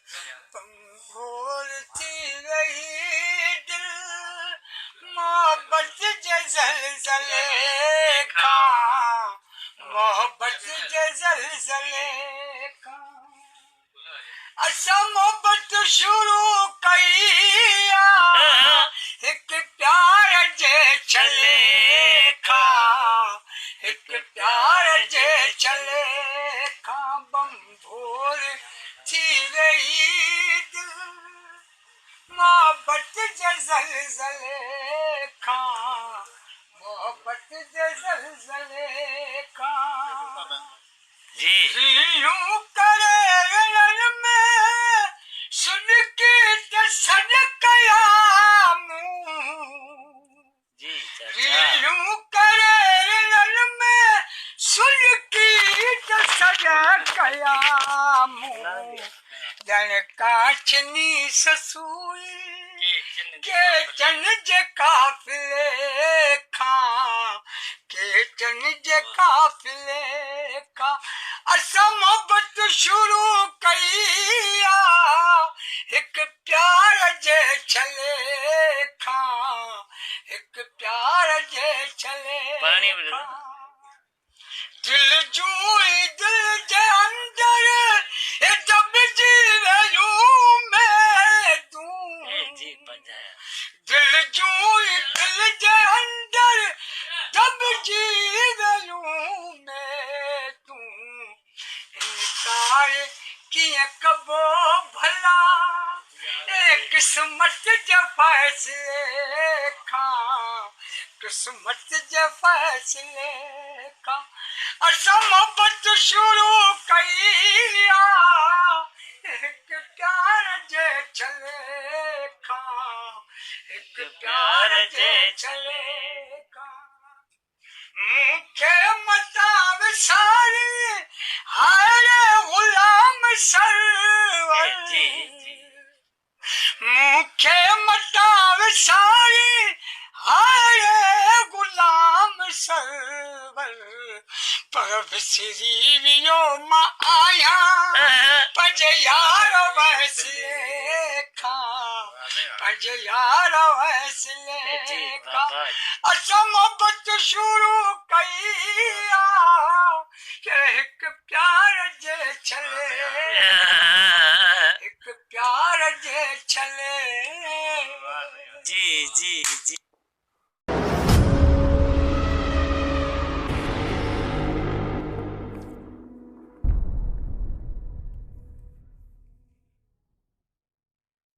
भोर थी रही दिल मोहब्बत जे ज़लज़ले खां मोहब्बत जे ज़लज़ले खां असां मोहब्बत शुरू कई हिकु प्यार जे छले खां हिकु प्यार जे छले खां बम भोर थी रही दिल मोहब्बत जे ज़लज़ले खां मोहब्बत जे ज़लज़ले खां यूं करे रन में सुन के त सॾ कया मूं यूं करे रन में सुन की त सॾ कया मूं ॼण काठनी ससूई के चन जे काफ़िले खां के चन जे काफ़िले खां असां मोहब्बत शुरू कई हिकु प्यार जे छले खां हिकु प्यार जे छले खां दिल जूं दिल जे अंदर दॿिजी वियूं में तूं दिल जूं दिल जे अंदर दॿिजी वियूं में तूं इनकार कीअं कबो भला किस्मत जे फ़ैसिले खां किस्मत जे फ़ैसिले खां असां मोहब्बत शुरू कई हिकु प्यार जे छले खां हिकु प्यार जे छले खां मूंखे मता विसारी हाय ग़ुलाम सरवर मूंखे मता विसारी हाय ग़ुलाम सरवर पर विसरी वियो मां आहियां पंहिंजे यार वसिले खां पंहिंजे यार वसिले खां असां मोहब्बत शुरू कई हिकु प्यार जे छले हिकु प्यार जे छले जी जी जी